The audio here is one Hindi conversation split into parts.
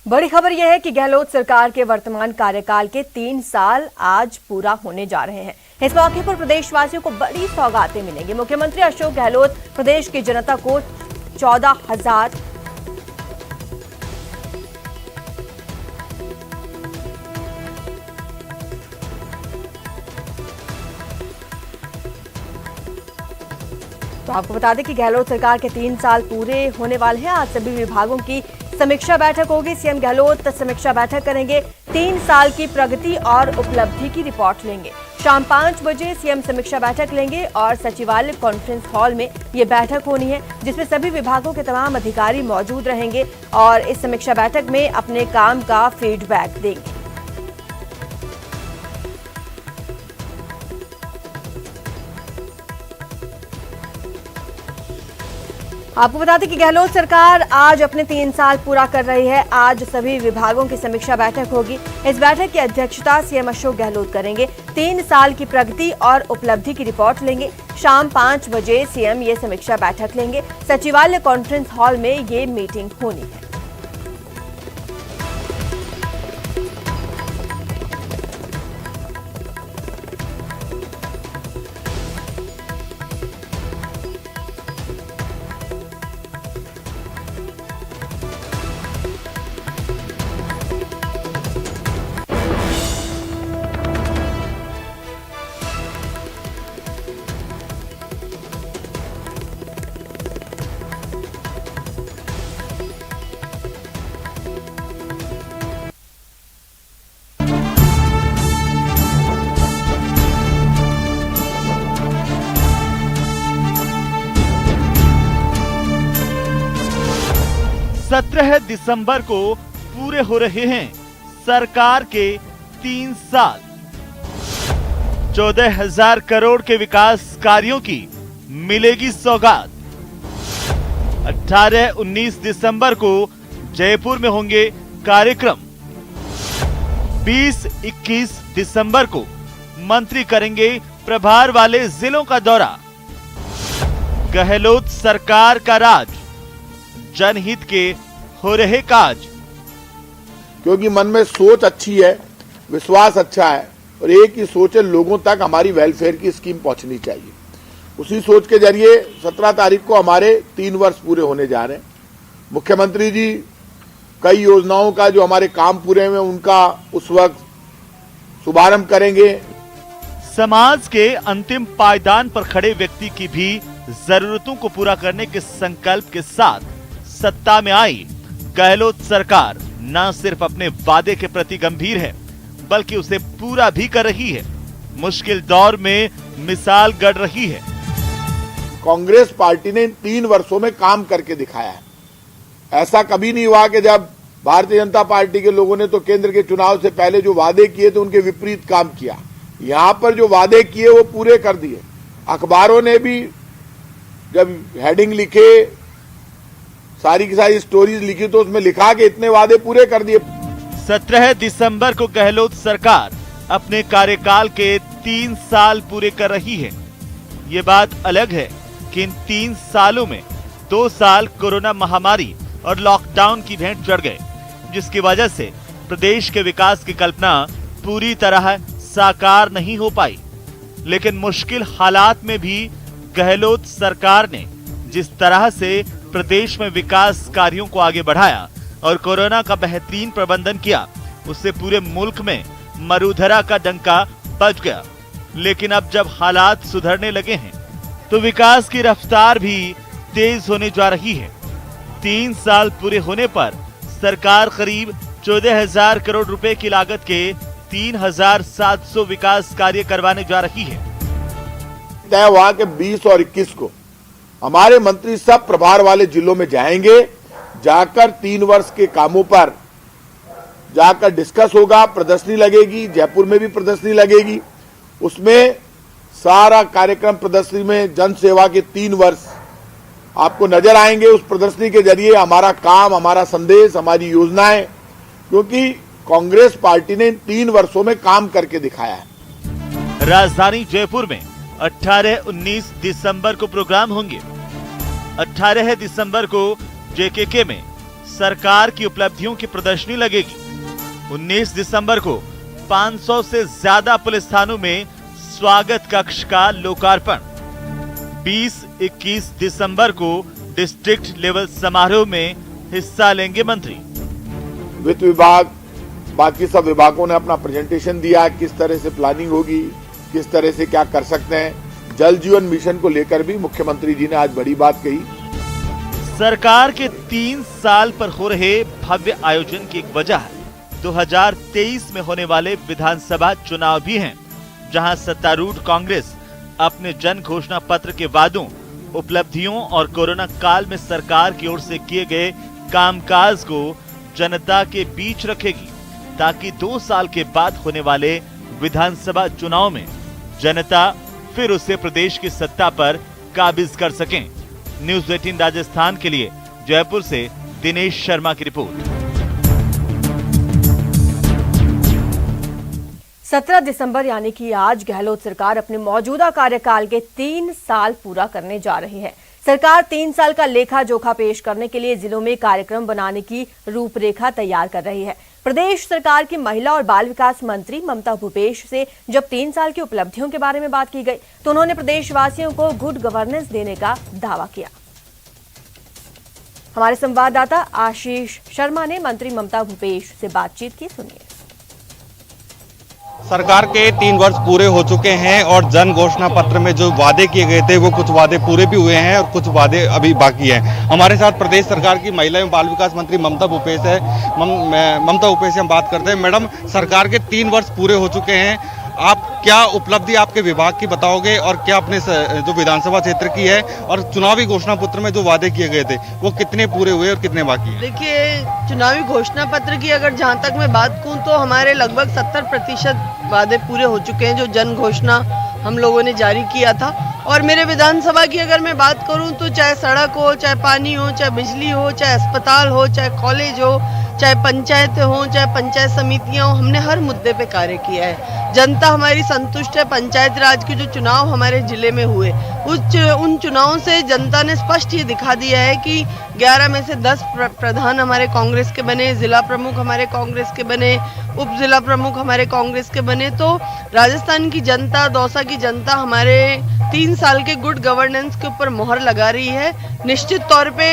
बड़ी खबर यह है कि गहलोत सरकार के वर्तमान कार्यकाल के 3 साल आज पूरा होने जा रहे हैं। इस मौके पर प्रदेशवासियों को बड़ी सौगातें मिलेंगी। मुख्यमंत्री अशोक गहलोत प्रदेश की जनता को 14,000 तो आपको बता दें कि गहलोत सरकार के 3 साल पूरे होने वाले हैं। आज सभी विभागों की समीक्षा बैठक होगी। सीएम गहलोत समीक्षा बैठक करेंगे, 3 साल की प्रगति और उपलब्धि की रिपोर्ट लेंगे। शाम 5 बजे सीएम समीक्षा बैठक लेंगे और सचिवालय कॉन्फ्रेंस हॉल में ये बैठक होनी है, जिसमें सभी विभागों के तमाम अधिकारी मौजूद रहेंगे और इस समीक्षा बैठक में अपने काम का फीडबैक देंगे। आपको बता दें कि गहलोत सरकार आज अपने 3 साल पूरा कर रही है। आज सभी विभागों की समीक्षा बैठक होगी। इस बैठक की अध्यक्षता सीएम अशोक गहलोत करेंगे। 3 साल की प्रगति और उपलब्धि की रिपोर्ट लेंगे। शाम 5 बजे सीएम ये समीक्षा बैठक लेंगे। सचिवालय कॉन्फ्रेंस हॉल में ये मीटिंग होनी है। सत्रह दिसंबर को पूरे हो रहे हैं सरकार के 3 साल। 14,000 करोड़ के विकास कार्यों की मिलेगी सौगात। 18-19 दिसंबर को जयपुर में होंगे कार्यक्रम। 20-21 दिसंबर को मंत्री करेंगे प्रभार वाले जिलों का दौरा। गहलोत सरकार का राज, जनहित के हो रहे काज। क्योंकि मन में सोच अच्छी है, विश्वास अच्छा है और एक ही सोच है, लोगों तक हमारी वेलफेयर की स्कीम पहुंचनी चाहिए। उसी सोच के जरिए 17 तारीख को हमारे 3 वर्ष पूरे होने जा रहे हैं। मुख्यमंत्री जी कई योजनाओं का जो हमारे काम पूरे हुए उनका उस वक्त शुभारंभ करेंगे। समाज के अंतिम पायदान पर खड़े व्यक्ति की भी जरूरतों को पूरा करने के संकल्प के साथ सत्ता में आई गहलोत सरकार न सिर्फ अपने वादे के प्रति गंभीर है, बल्कि उसे पूरा भी कर रही है। मुश्किल दौर में मिसाल गढ़ रही है। कांग्रेस पार्टी ने इन 3 वर्षों में काम करके दिखाया है। ऐसा कभी नहीं हुआ कि जब भारतीय जनता पार्टी के लोगों ने तो केंद्र के चुनाव से पहले जो वादे किए थे उनके विपरीत काम किया। यहां पर जो वादे किए वो पूरे कर दिए। अखबारों ने भी जब हेडिंग लिखे, सारी की सारी स्टोरीज लिखी, तो उसमें लिखा कि इतने वादे पूरे कर दिए। 17 दिसंबर को गहलोत सरकार अपने कार्यकाल के 3 साल पूरे कर रही है। ये बात अलग है कि इन 3 सालों में 2 साल कोरोना महामारी और लॉकडाउन की भेंट चढ़ गए, जिसकी वजह से प्रदेश के विकास की कल्पना पूरी तरह साकार नहीं हो पाई। लेकिन मुश्किल हालात में भी गहलोत सरकार ने जिस तरह से प्रदेश में विकास कार्यों को आगे बढ़ाया और कोरोना का बेहतरीन प्रबंधन किया, उससे पूरे मुल्क में मरुधरा का डंका बज गया। लेकिन अब जब हालात सुधरने लगे हैं तो विकास की रफ्तार भी तेज होने जा रही है। 3 साल पूरे होने पर सरकार करीब 14,000 करोड़ रुपए की लागत के 3,700 विकास कार्य करवाने जा रही है। तय हुआ कि 20 और 21 को हमारे मंत्री सब प्रभार वाले जिलों में जाएंगे। जाकर 3 वर्ष के कामों पर जाकर डिस्कस होगा। प्रदर्शनी लगेगी, जयपुर में भी प्रदर्शनी लगेगी। उसमें सारा कार्यक्रम प्रदर्शनी में जन सेवा के 3 वर्ष आपको नजर आएंगे। उस प्रदर्शनी के जरिए हमारा काम, हमारा संदेश, हमारी योजनाएं, क्योंकि कांग्रेस पार्टी ने इन 3 वर्षों में काम करके दिखाया है। राजधानी जयपुर में 18-19 दिसंबर को प्रोग्राम होंगे। 18 दिसंबर को जेकेके में सरकार की उपलब्धियों की प्रदर्शनी लगेगी। 19 दिसंबर को 500 से ज्यादा पुलिस थानों में स्वागत कक्ष का लोकार्पण। 20-21 दिसंबर को डिस्ट्रिक्ट लेवल समारोह में हिस्सा लेंगे मंत्री। वित्त विभाग, बाकी सब विभागों ने अपना प्रेजेंटेशन दिया, किस तरह से प्लानिंग होगी, किस तरह से क्या कर सकते हैं। जल जीवन मिशन को लेकर भी मुख्यमंत्री जी ने आज बड़ी बात कही। सरकार के 3 साल पर हो रहे भव्य आयोजन की एक वजह 2023 में होने वाले विधानसभा चुनाव भी हैं, जहां सत्तारूढ़ कांग्रेस अपने जन घोषणा पत्र के वादों, उपलब्धियों और कोरोना काल में सरकार की ओर से किए गए कामकाज को जनता के बीच रखेगी, ताकि 2 साल के बाद होने वाले विधानसभा चुनाव में जनता फिर उसे प्रदेश की सत्ता पर काबिज कर सकें। न्यूज़ 18 राजस्थान के लिए जयपुर से दिनेश शर्मा की रिपोर्ट। 17 दिसंबर यानी कि आज गहलोत सरकार अपने मौजूदा कार्यकाल के 3 साल पूरा करने जा रही है। सरकार 3 साल का लेखा जोखा पेश करने के लिए जिलों में कार्यक्रम बनाने की रूपरेखा तैयार कर रही है। प्रदेश सरकार की महिला और बाल विकास मंत्री ममता भूपेश से जब 3 साल की उपलब्धियों के बारे में बात की गई तो उन्होंने प्रदेशवासियों को गुड गवर्नेंस देने का दावा किया। हमारे संवाददाता आशीष शर्मा ने मंत्री ममता भूपेश से बातचीत की, सुनिए। सरकार के 3 वर्ष पूरे हो चुके हैं और जन घोषणा पत्र में जो वादे किए गए थे वो कुछ वादे पूरे भी हुए हैं और कुछ वादे अभी बाकी हैं। हमारे साथ प्रदेश सरकार की महिला एवं बाल विकास मंत्री ममता भूपेश है। ममता भूपेश से हम बात करते हैं। मैडम, सरकार के 3 वर्ष पूरे हो चुके हैं, आप क्या उपलब्धि आपके विभाग की बताओगे और क्या अपने जो विधानसभा क्षेत्र की है, और चुनावी घोषणा पत्र में जो वादे किए गए थे वो कितने पूरे हुए और कितने बाकी हैं? देखिए, चुनावी घोषणा पत्र की अगर जहां तक मैं बात कहूं तो हमारे लगभग 70% वादे पूरे हो चुके हैं, जो जन घोषणा हम लोगों ने जारी किया था। और मेरे विधानसभा की अगर मैं बात करूं तो चाहे सड़क हो, चाहे पानी हो, चाहे बिजली हो, चाहे अस्पताल हो, चाहे कॉलेज हो, चाहे पंचायतें हो, चाहे पंचायत समितियां हो, हमने हर मुद्दे पे कार्य किया है। जनता हमारी संतुष्ट है। पंचायत राज के जो चुनाव हमारे जिले में हुए उन चुनावों से जनता ने स्पष्ट ये दिखा दिया है कि 11 में से 10 प्रधान हमारे कांग्रेस के बने, जिला प्रमुख हमारे कांग्रेस के बने, उप जिला प्रमुख हमारे कांग्रेस के बने। तो राजस्थान की जनता, दौसा की जनता हमारे 3 साल के गुड गवर्नेंस के ऊपर मोहर लगा रही है। निश्चित तौर पे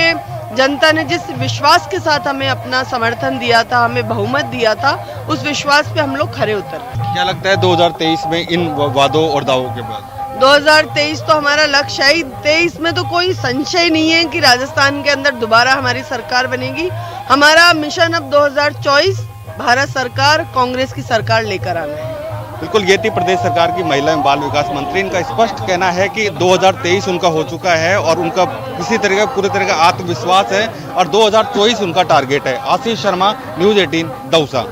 जनता ने जिस विश्वास के साथ हमें अपना समर्थन दिया था, हमें बहुमत दिया था, उस विश्वास पे हम लोग खरे उतर। क्या लगता है 2023 में इन वादों और दावों के बाद? 2023 तो हमारा लक्ष्य है। 23 में तो कोई संशय नहीं है कि राजस्थान के अंदर दोबारा हमारी सरकार बनेगी। हमारा मिशन अब 2024 भारत सरकार, कांग्रेस की सरकार लेकर आना है। बिल्कुल, ये थी प्रदेश सरकार की महिला एवं बाल विकास मंत्री। इनका स्पष्ट कहना है कि 2023 उनका हो चुका है और उनका किसी तरह का पूरे तरह का आत्मविश्वास है और 2024 उनका टारगेट है। आशीष शर्मा, न्यूज़ 18, दौसा।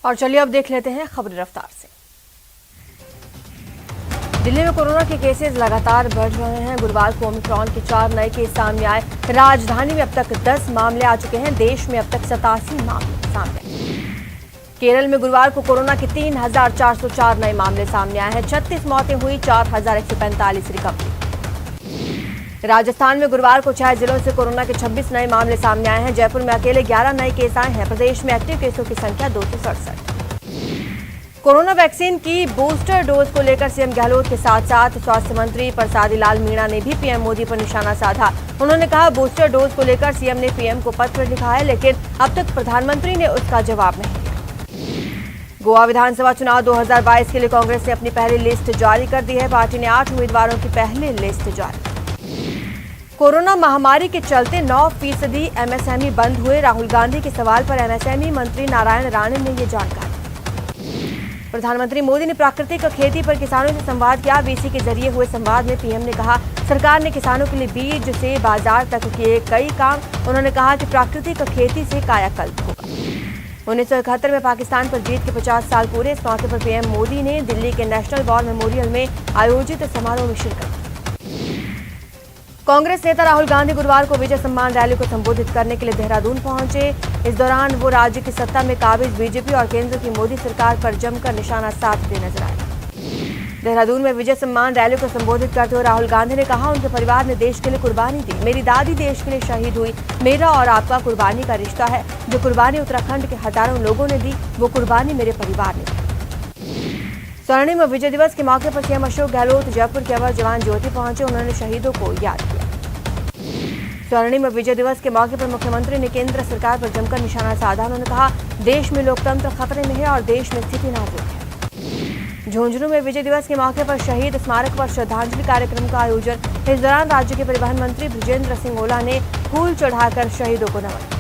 और चलिए अब देख लेते हैं खबरें रफ्तार से। दिल्ली में कोरोना के केसेस लगातार बढ़ रहे हैं। गुरुवार को ओमिक्रॉन के 4 नए केस सामने आए। राजधानी में अब तक 10 मामले आ चुके हैं। देश में अब तक 87 मामले सामने आए। केरल में गुरुवार को कोरोना के 3,404 नए मामले सामने आए हैं। 36 मौतें हुई, 4,145 रिकवरी। राजस्थान में गुरुवार को 6 जिलों से कोरोना के 26 नए मामले सामने आए हैं। जयपुर में अकेले 11 नए केस आए हैं। प्रदेश में एक्टिव केसों की संख्या 267। कोरोना वैक्सीन की बूस्टर डोज को लेकर सीएम गहलोत के साथ साथ स्वास्थ्य मंत्री परसादी लाल मीणा ने भी पीएम मोदी पर निशाना साधा। उन्होंने कहा, बूस्टर डोज को लेकर सीएम ने पीएम को पत्र लिखा है, लेकिन अब तक प्रधानमंत्री ने उसका जवाब नहीं दिया। गोवा विधानसभा चुनाव 2022 के लिए कांग्रेस ने अपनी पहली लिस्ट जारी कर दी है। पार्टी ने 8 उम्मीदवारों की पहली लिस्ट जारी। कोरोना महामारी के चलते 9% एमएसएमई बंद हुए। राहुल गांधी के सवाल पर एमएसएमई मंत्री नारायण राणे ने ये जानकारी। प्रधानमंत्री मोदी ने प्राकृतिक खेती पर किसानों से संवाद किया। वीसी के जरिए हुए संवाद में पीएम ने कहा, सरकार ने किसानों के लिए बीज से बाजार तक किए कई काम। उन्होंने कहा कि प्राकृतिक खेती से कायाकल्प होगा। 1971 में पाकिस्तान पर जीत के 50 साल पूरे। इस मौके पर पीएम मोदी ने दिल्ली के नेशनल वॉर मेमोरियल में आयोजित समारोह में शिरकत की। कांग्रेस नेता राहुल गांधी गुरुवार को विजय सम्मान रैली को संबोधित करने के लिए देहरादून पहुंचे। इस दौरान वो राज्य की सत्ता में काबिज बीजेपी और केंद्र की मोदी सरकार पर जमकर निशाना साधते नजर आए। देहरादून में विजय सम्मान रैली को संबोधित करते हुए राहुल गांधी ने कहा, उनके परिवार ने देश के लिए कुर्बानी दी। मेरी दादी देश के लिए शहीद हुई। मेरा और आपका कुर्बानी का रिश्ता है। जो कुर्बानी उत्तराखंड के हजारों लोगों ने दी, वो कुर्बानी मेरे परिवार ने दी। स्वर्णिम विजय दिवस के मौके पर सीएम अशोक गहलोत जयपुर के अमर जवान ज्योति पहुंचे। उन्होंने शहीदों को याद किया। स्वर्णिम विजय दिवस के मौके पर मुख्यमंत्री ने केंद्र सरकार पर जमकर निशाना साधा। उन्होंने कहा, देश में लोकतंत्र खतरे में है और देश में स्थिति नाजुक है। झुंझुनू में विजय दिवस के मौके पर शहीद स्मारक पर श्रद्धांजलि कार्यक्रम का आयोजन। इस दौरान राज्य के परिवहन मंत्री बृजेंद्र सिंह ओला ने फूल चढ़ाकर शहीदों को नमन।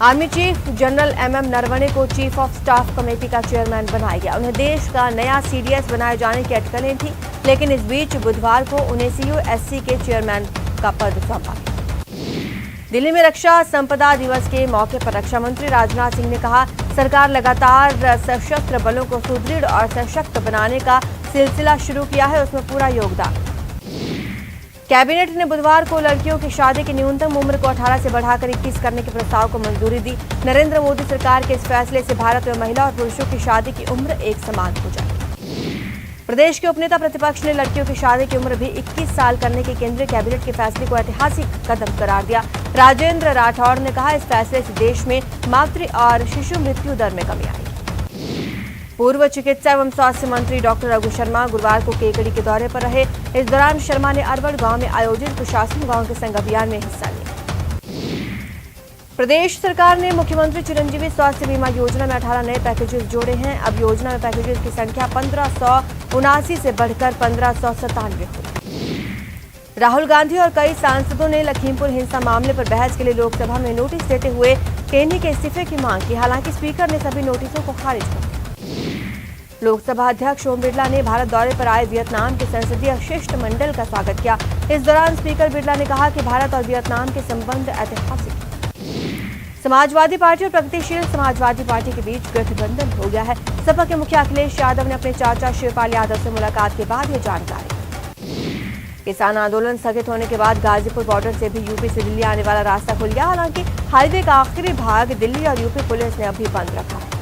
Army chief general MM Naravane को चीफ ऑफ स्टाफ कमेटी का चेयरमैन बनाया गया। उन्हें देश का नया सीडीएस बनाए जाने की अटकलें थी, लेकिन इस बीच बुधवार को उन्हें सीयूएससी के चेयरमैन का पद सौंपा गया। दिल्ली में रक्षा संपदा दिवस के मौके पर रक्षा मंत्री राजनाथ सिंह ने कहा, सरकार लगातार सशस्त्र बलों को सुदृढ़ और सशक्त बनाने का सिलसिला शुरू किया है, उसमें पूरा योगदान। कैबिनेट ने बुधवार को लड़कियों की शादी की न्यूनतम उम्र को 18 से बढ़ाकर 21 करने के प्रस्ताव को मंजूरी दी। नरेंद्र मोदी सरकार के इस फैसले से भारत में महिला और पुरुषों की शादी की उम्र एक समान हो जाएगी। प्रदेश के उपनेता प्रतिपक्ष ने लड़कियों की शादी की उम्र भी 21 साल करने के केंद्रीय कैबिनेट के फैसले को ऐतिहासिक कदम करार दिया। राजेंद्र राठौड़ ने कहा, इस फैसले से देश में मातृ और शिशु मृत्यु दर में कमी आएगी। पूर्व चिकित्सा एवं स्वास्थ्य मंत्री डॉक्टर रघु शर्मा गुरुवार को केकड़ी के दौरे पर रहे। इस दौरान शर्मा ने अरवड़ गांव में आयोजित प्रशासन गांव के संग अभियान में हिस्सा लिया। प्रदेश सरकार ने मुख्यमंत्री चिरंजीवी स्वास्थ्य बीमा योजना में 18 नए पैकेजेस जोड़े हैं। अब योजना में पैकेजेस की संख्या 1579 से बढ़कर 1597 हुई। राहुल गांधी और कई सांसदों ने लखीमपुर हिंसा मामले पर बहस के लिए लोकसभा में नोटिस देते हुए केनी के इस्तीफे की मांग की। हालांकि स्पीकर ने सभी नोटिसों को खारिज कर दिया। लोकसभा अध्यक्ष ओम बिरला ने भारत दौरे पर आए वियतनाम के संसदीय शिष्टमंडल का स्वागत किया। इस दौरान स्पीकर बिरला ने कहा कि भारत और वियतनाम के संबंध ऐतिहासिक हैं। समाजवादी पार्टी और प्रगतिशील समाजवादी पार्टी के बीच गठबंधन हो गया है। सपा के मुखिया अखिलेश यादव ने अपने चाचा शिवपाल यादव से मुलाकात के बाद ये जानकारी दी। किसान आंदोलन स्थगित होने के बाद गाजीपुर बॉर्डर से भी यूपी से दिल्ली आने वाला रास्ता खुल गया। हालांकि हाईवे का आखिरी भाग दिल्ली और यूपी पुलिस ने अभी बंद रखा है।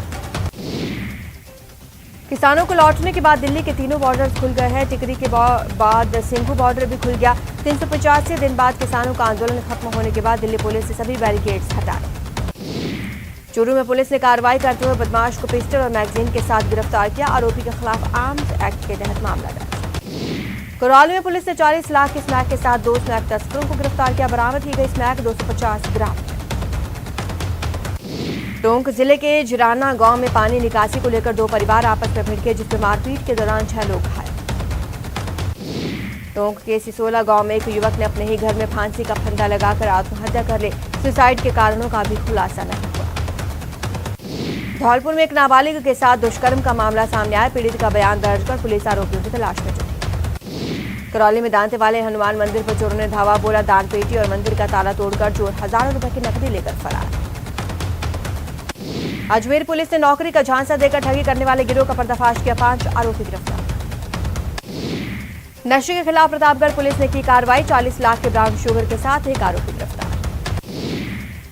किसानों को लौटने के बाद दिल्ली के तीनों बॉर्डर खुल गए हैं। टिकरी के बाद सिंघू बॉर्डर भी खुल गया। 385 दिन बाद किसानों का आंदोलन खत्म होने के बाद दिल्ली पुलिस ने सभी बैरिकेड्स हटाए। चूरू में पुलिस ने कार्रवाई करते हुए बदमाश को पिस्टल और मैगजीन के साथ गिरफ्तार किया। आरोपी के खिलाफ आर्म्स एक्ट के तहत मामला दर्ज। करौली में पुलिस ने 40 लाख के स्मैक के साथ 2 स्मैक तस्करों को गिरफ्तार किया। बरामद की गई स्मैक 250 ग्राम। टोंक जिले के जिराना गांव में पानी निकासी को लेकर 2 परिवार आपस में भिड़के, जिसमें मारपीट के दौरान 6 लोग घायल। टोंक के सिसोला गांव में एक युवक ने अपने ही घर में फांसी का फंदा लगाकर आत्महत्या कर ली। सुसाइड के कारणों का भी खुलासा नहीं हुआ। धौलपुर में एक नाबालिग के साथ दुष्कर्म का मामला सामने आया। पीड़ित का बयान दर्ज कर पुलिस आरोपियों की तलाश में जुटी। करौली में दांते वाले हनुमान मंदिर पर चोरों ने धावा बोला। दान पेटी और मंदिर का ताला तोड़कर चोर हजारों रुपए की नकदी लेकर फरार। अजमेर पुलिस ने नौकरी का झांसा देकर ठगी करने वाले गिरोह का पर्दाफाश किया। 5 आरोपी गिरफ्तार। नशे के खिलाफ प्रतापगढ़ पुलिस ने की कार्रवाई। 40 लाख के ब्राउन शुगर के साथ एक आरोपी गिरफ्तार।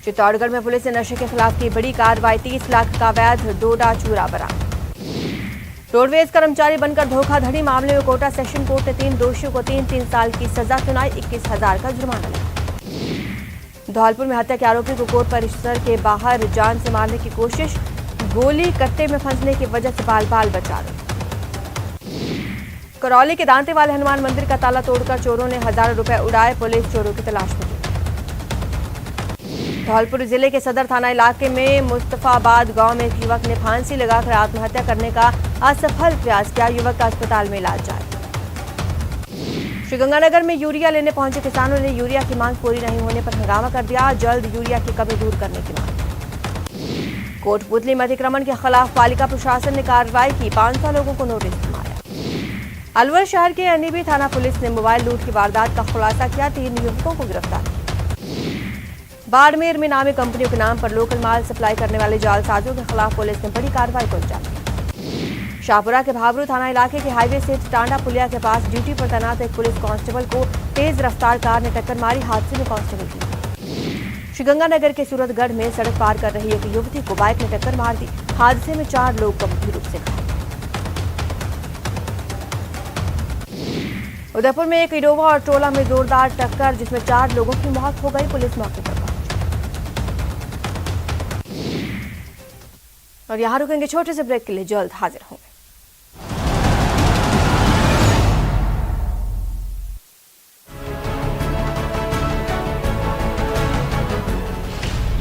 चित्तौड़गढ़ में पुलिस ने नशे के खिलाफ की बड़ी कार्रवाई। 30 लाख का अवैध डोडा चूरा बरामद। रोडवेज कर्मचारी बनकर धोखाधड़ी मामले में कोटा सेशन कोर्ट ने 3 दोषियों को 3-3 साल की सजा सुनाई। 21,000 का जुर्माना लगा। धौलपुर में हत्या के आरोपी को कोर्ट परिसर के बाहर जान से मारने की कोशिश। गोली कट्टे में फंसने की वजह से बाल बाल बचा रहे। करौली के दांते वाले हनुमान मंदिर का ताला तोड़कर चोरों ने हजारों रुपए उड़ाए। पुलिस चोरों की तलाश में जुटी। धौलपुर जिले के सदर थाना इलाके में मुस्तफाबाद गांव में एक युवक ने फांसी लगाकर आत्महत्या करने का असफल प्रयास किया। युवक का अस्पताल में इलाज जारी। श्रीगंगानगर में यूरिया लेने पहुंचे किसानों ने यूरिया की मांग पूरी नहीं होने पर हंगामा कर दिया। जल्द यूरिया की कमी दूर करने की मांग। कोटपुतली में अतिक्रमण के खिलाफ पालिका प्रशासन ने कार्रवाई की। 500 लोगों को नोटिस थमाया। अलवर शहर के एनईबी थाना पुलिस ने मोबाइल लूट की वारदात का खुलासा किया। 3 युवकों को गिरफ्तार किया। बाड़मेर में नामी कंपनियों के नाम पर लोकल माल सप्लाई करने वाले जालसाजों के खिलाफ पुलिस ने बड़ी कार्रवाई को अंजाम दिया। शाहपुरा के भाबरू थाना इलाके के हाईवे से टांडा पुलिया के पास ड्यूटी पर तैनात एक पुलिस कांस्टेबल को तेज रफ्तार कार ने टक्कर मारी। हादसे में कांस्टेबल की श्रीगंगानगर के सूरतगढ़ में सड़क पार कर रही एक युवती को बाइक ने टक्कर मार दी। हादसे में 4 लोग गंभीर रूप से घायल। उदयपुर में एक इनोवा और ट्रोला में जोरदार टक्कर, जिसमें 4 लोगों की मौत हो गई। पुलिस मौके पर पहुंची। और यहां रुकेंगे छोटे से ब्रेक के लिए, जल्द हाजिर होंगे।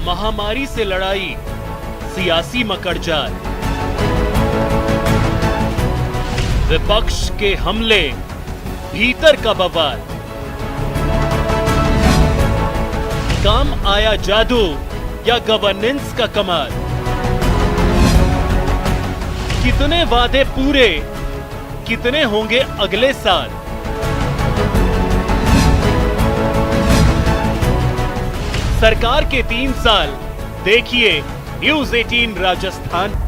महामारी से लड़ाई, सियासी मकड़जाल, विपक्ष के हमले, भीतर का बवाल, काम आया जादू या गवर्नेंस का कमाल, कितने वादे पूरे, कितने होंगे अगले साल। सरकार के 3 साल देखिए न्यूज़ 18 राजस्थान।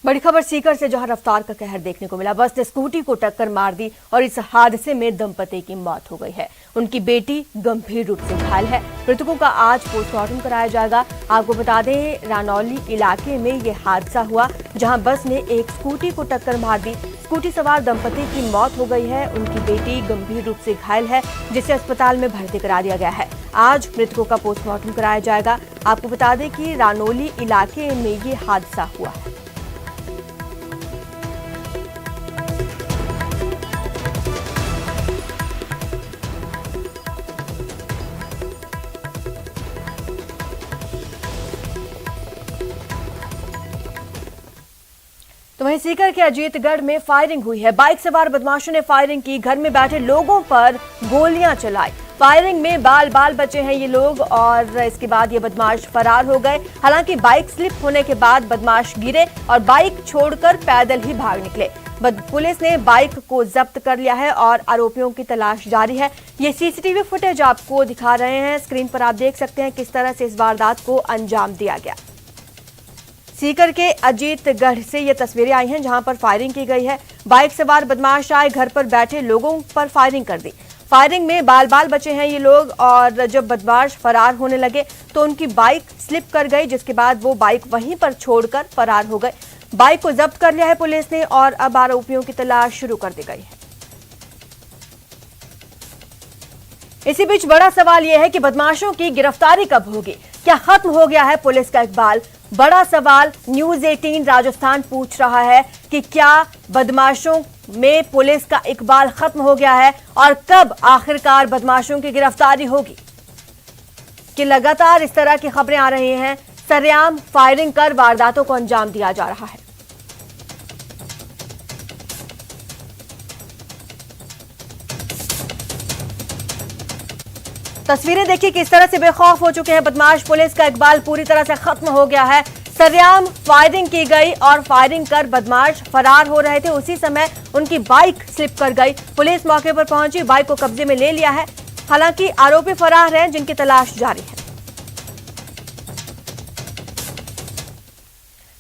बड़ी खबर सीकर से, जहां रफ्तार का कहर देखने को मिला। बस ने स्कूटी को टक्कर मार दी और इस हादसे में दंपति की मौत हो गई है। उनकी बेटी गंभीर रूप से घायल है। मृतकों का आज पोस्टमार्टम कराया जाएगा। आपको बता दें, रानौली इलाके में यह हादसा हुआ, जहां बस ने एक स्कूटी को टक्कर मार दी। स्कूटी सवार दंपति की मौत हो गई है। उनकी बेटी गंभीर रूप से घायल है, जिसे अस्पताल में भर्ती करा दिया गया है। आज मृतकों का पोस्टमार्टम कराया जाएगा। आपको बता दें कि रानौली इलाके में ये हादसा हुआ है। तो वहीं सीकर के अजीतगढ़ में फायरिंग हुई है। बाइक सवार बदमाशों ने फायरिंग की, घर में बैठे लोगों पर गोलियां चलाई। फायरिंग में बाल बचे हैं ये लोग और इसके बाद ये बदमाश फरार हो गए। हालांकि बाइक स्लिप होने के बाद बदमाश गिरे और बाइक छोड़कर पैदल ही भाग निकले। पुलिस ने बाइक को जब्त कर लिया है और आरोपियों की तलाश जारी है। ये सीसीटीवी फुटेज आपको दिखा रहे हैं। स्क्रीन पर आप देख सकते हैं किस तरह से इस वारदात को अंजाम दिया गया। सीकर के अजीतगढ़ से ये तस्वीरें आई हैं, जहां पर फायरिंग की गई है। बाइक सवार बदमाश आए, घर पर बैठे लोगों पर फायरिंग कर दी। फायरिंग में बाल बचे हैं ये लोग और जब बदमाश फरार होने लगे तो उनकी बाइक स्लिप कर गई, जिसके बाद वो बाइक वहीं पर छोड़कर फरार हो गए। बाइक को जब्त कर लिया है पुलिस ने और अब आरोपियों की तलाश शुरू कर दी गई है। इसी बीच बड़ा सवाल यह है कि बदमाशों की गिरफ्तारी कब होगी? क्या खत्म हो गया है पुलिस का इकबाल? बड़ा सवाल न्यूज़ 18 राजस्थान पूछ रहा है कि क्या बदमाशों में पुलिस का इकबाल खत्म हो गया है और कब आखिरकार बदमाशों की गिरफ्तारी होगी? कि लगातार इस तरह की खबरें आ रही हैं, सरेआम फायरिंग कर वारदातों को अंजाम दिया जा रहा है। तस्वीरें देखिए किस तरह से बेखौफ हो चुके हैं बदमाश। पुलिस का इकबाल पूरी तरह से खत्म हो गया है। सरेआम फायरिंग की गई और फायरिंग कर बदमाश फरार हो रहे थे। उसी समय उनकी बाइक स्लिप कर गई। पुलिस मौके पर पहुंची, बाइक को कब्जे में ले लिया है। हालांकि आरोपी फरार हैं, जिनकी तलाश जारी है।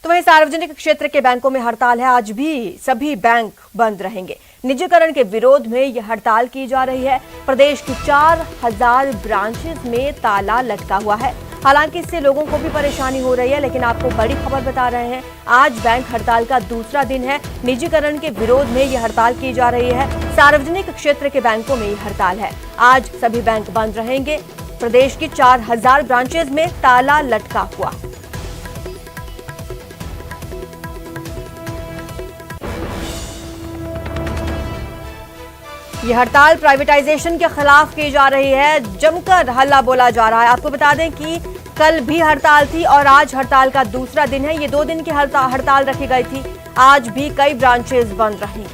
तो वहीं सार्वजनिक क्षेत्र के बैंकों में हड़ताल है। आज भी सभी बैंक बंद रहेंगे। निजीकरण के विरोध में यह हड़ताल की जा रही है। प्रदेश की 4000 ब्रांचेस में ताला लटका हुआ है। हालांकि इससे लोगों को भी परेशानी हो रही है, लेकिन आपको बड़ी खबर बता रहे हैं, आज बैंक हड़ताल का दूसरा दिन है। निजीकरण के विरोध में यह हड़ताल की जा रही है। सार्वजनिक क्षेत्र के बैंकों में यह हड़ताल है। आज सभी बैंक बंद रहेंगे। प्रदेश की 4000 ब्रांचेस में ताला लटका हुआ है। यह हड़ताल प्राइवेटाइजेशन के खिलाफ की जा रही है। जमकर हल्ला बोला जा रहा है। आपको बता दें कि कल भी हड़ताल थी और आज हड़ताल का दूसरा दिन है। ये 2 दिन की हड़ताल रखी गई थी। आज भी कई ब्रांचेस बंद रही।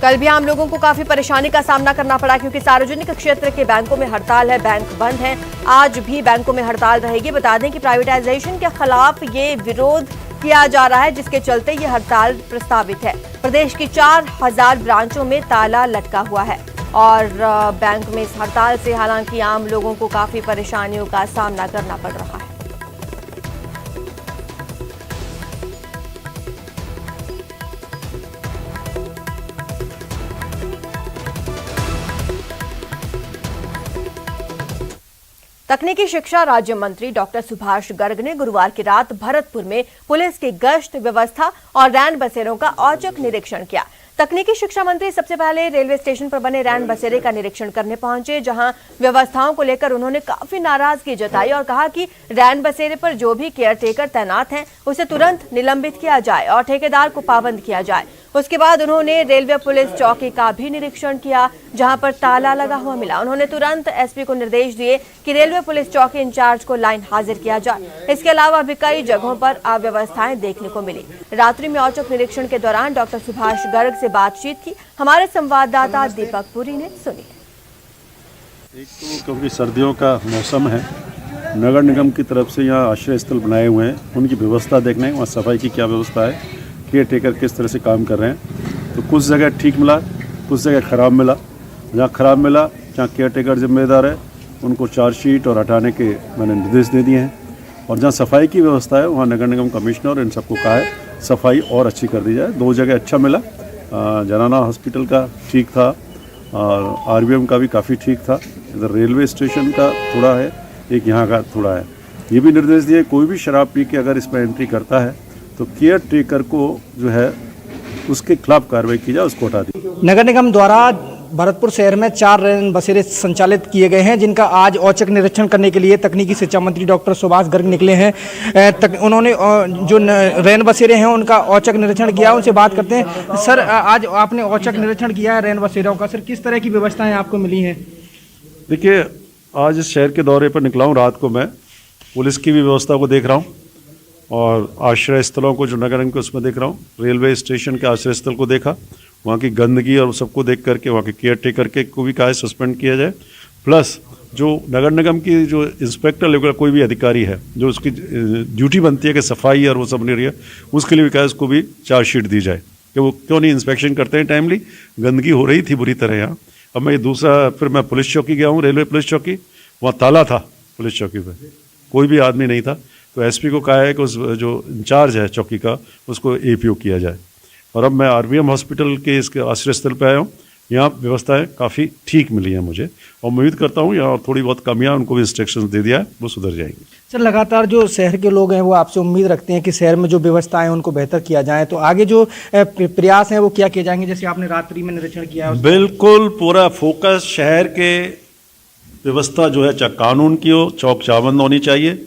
कल भी आम लोगों को काफी परेशानी का सामना करना पड़ा, क्योंकि सार्वजनिक क्षेत्र के बैंकों में हड़ताल है, बैंक बंद हैं। आज भी बैंकों में हड़ताल रहेगी। बता दें कि प्राइवेटाइजेशन के खिलाफ ये विरोध किया जा रहा है, जिसके चलते ये हड़ताल प्रस्तावित है। प्रदेश की 4000 ब्रांचों में ताला लटका हुआ है। और बैंक में इस हड़ताल से हालांकि आम लोगों को काफी परेशानियों का सामना करना पड़ रहा है। तकनीकी शिक्षा राज्य मंत्री डॉक्टर सुभाष गर्ग ने गुरुवार की रात भरतपुर में पुलिस की गश्त व्यवस्था और रैन बसेरों का औचक निरीक्षण किया। तकनीकी शिक्षा मंत्री सबसे पहले रेलवे स्टेशन पर बने रैन बसेरे का निरीक्षण करने पहुंचे, जहां व्यवस्थाओं को लेकर उन्होंने काफी नाराजगी जताई और कहा कि रैन बसेरे पर जो भी केयरटेकर तैनात हैं उसे तुरंत निलंबित किया जाए और ठेकेदार को पाबंद किया जाए। उसके बाद उन्होंने रेलवे पुलिस चौकी का भी निरीक्षण किया, जहां पर ताला लगा हुआ मिला। उन्होंने तुरंत एसपी को निर्देश दिए कि रेलवे पुलिस चौकी इंचार्ज को लाइन हाजिर किया जाए। इसके अलावा भी कई जगहों पर अव्यवस्थाएं देखने को मिली। रात्रि में औचक निरीक्षण के दौरान डॉक्टर सुभाष गर्ग से बातचीत की हमारे संवाददाता दीपक पुरी ने सुनी। एक तो क्योंकि सर्दियों का मौसम है, नगर निगम की तरफ से यहाँ आश्रय स्थल बनाए हुए हैं, उनकी व्यवस्था देखना है, वहाँ सफाई की क्या व्यवस्था है, केयर टेकर किस तरह से काम कर रहे हैं। तो कुछ जगह ठीक मिला, कुछ जगह ख़राब मिला। जहाँ ख़राब मिला, जहाँ केयर टेकर जिम्मेदार है, उनको चार्जशीट और हटाने के मैंने निर्देश दे दिए हैं। और जहाँ सफाई की व्यवस्था है, वहाँ नगर निगम कमिश्नर इन सबको कहा है सफाई और अच्छी कर दी जाए। 2 जगह अच्छा मिला, जनाना हॉस्पिटल का ठीक था और आरबीएम का भी काफ़ी ठीक था। इधर रेलवे स्टेशन का थोड़ा है, एक यहाँ का थोड़ा है। ये भी निर्देश दिए कोई भी शराब पी के अगर इसमें एंट्री करता है तो केयर टेकर को जो है उसके खिलाफ कार्रवाई की जाए, उसको हटा दी। नगर निगम द्वारा भरतपुर शहर में 4 रैन बसेरे संचालित किए गए हैं, जिनका आज औचक निरीक्षण करने के लिए तकनीकी शिक्षा मंत्री डॉक्टर सुभाष गर्ग निकले हैं। उन्होंने जो रैन बसेरे हैं उनका औचक निरीक्षण किया। उनसे बात करते हैं। सर, आज आपने औचक निरीक्षण किया है रैन बसेरों का, सर किस तरह की व्यवस्थाएं आपको मिली हैं? देखिए, आज इस शहर के दौरे पर निकला हूँ। रात को मैं पुलिस की भी व्यवस्था को देख रहा हूँ और आश्रय स्थलों को जो नगर निगम के उसमें देख रहा हूँ। रेलवे स्टेशन के आश्रय स्थल को देखा, वहाँ की गंदगी और सबको देख करके वहाँ के केयर टेकर के को भी कहा सस्पेंड किया जाए। प्लस जो नगर निगम की जो इंस्पेक्टर लेवल का कोई भी अधिकारी है जो उसकी ड्यूटी बनती है कि सफाई और वो सब नहीं रही है, उसके लिए भी कहा उसको भी चार्जशीट दी जाए कि वो क्यों नहीं इंस्पेक्शन करते हैं टाइमली। गंदगी हो रही थी बुरी तरह यहाँ। अब मैं दूसरा फिर मैं पुलिस चौकी गया हूँ, रेलवे पुलिस चौकी, वहाँ ताला था पुलिस चौकी पर, कोई भी आदमी नहीं था। तो एसपी को कहा है कि उस जो इंचार्ज है चौकी का उसको एपीओ किया जाए। और अब मैं आरबीएम हॉस्पिटल के इसके आश्रय स्थल पर आया हूँ। यहाँ व्यवस्थाएं काफ़ी ठीक मिली हैं मुझे और उम्मीद करता हूँ यहाँ थोड़ी बहुत कमियाँ उनको भी इंस्ट्रक्शन दे दिया है, वो सुधर जाएंगी। सर, लगातार जो शहर के लोग हैं वो आपसे उम्मीद रखते हैं कि शहर में जो व्यवस्थाएं हैं उनको बेहतर किया जाए, तो आगे जो प्रयास हैं वो क्या किए जाएंगे? जैसे आपने रात्रि में निरीक्षण किया है। बिल्कुल पूरा फोकस शहर के व्यवस्था जो है चाहे कानून की हो, चौक चाबंद होनी चाहिए।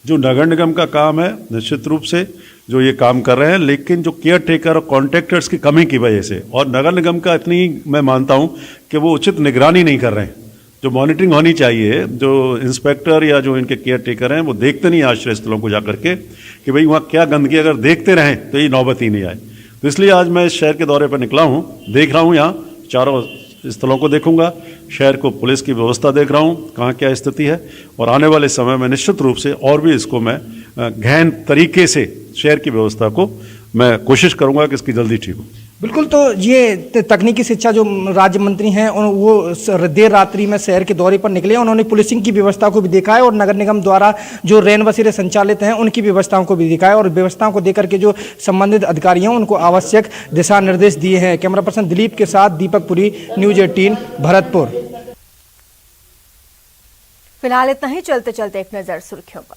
जो नगर निगम का काम है निश्चित रूप से जो ये काम कर रहे हैं, लेकिन जो केयर टेकर और कॉन्ट्रैक्टर्स की कमी की वजह से और नगर निगम का इतनी मैं मानता हूँ कि वो उचित निगरानी नहीं कर रहे हैं। जो मॉनिटरिंग होनी चाहिए, जो इंस्पेक्टर या जो इनके केयर टेकर हैं वो देखते नहीं आश्रय स्थलों को जाकर के कि भाई वहाँ क्या गंदगी, अगर देखते रहें तो ये नौबत ही नहीं आए। तो इसलिए आज मैं इस शहर के दौरे पर निकला हूँ, देख रहा हूँ यहाँ चारों स्थलों को देखूंगा, शहर को पुलिस की व्यवस्था देख रहा हूँ कहाँ क्या स्थिति है और आने वाले समय में निश्चित रूप से और भी इसको मैं गहन तरीके से शहर की व्यवस्था को मैं कोशिश करूंगा कि इसकी जल्दी ठीक हो। बिल्कुल, तो ये तकनीकी शिक्षा जो राज्य मंत्री हैं वो देर रात्रि में शहर के दौरे पर निकले। उन्होंने पुलिसिंग की व्यवस्था को भी देखा है और नगर निगम द्वारा जो रैन बसेरे संचालित हैं उनकी व्यवस्थाओं को भी देखा है और व्यवस्थाओं को देकर के जो संबंधित अधिकारी हैं उनको आवश्यक दिशा निर्देश दिए हैं। कैमरा पर्सन दिलीप के साथ दीपक पुरी, न्यूज 18 भरतपुर। फिलहाल इतना ही। चलते चलते एक नजर सुर्खियों पर।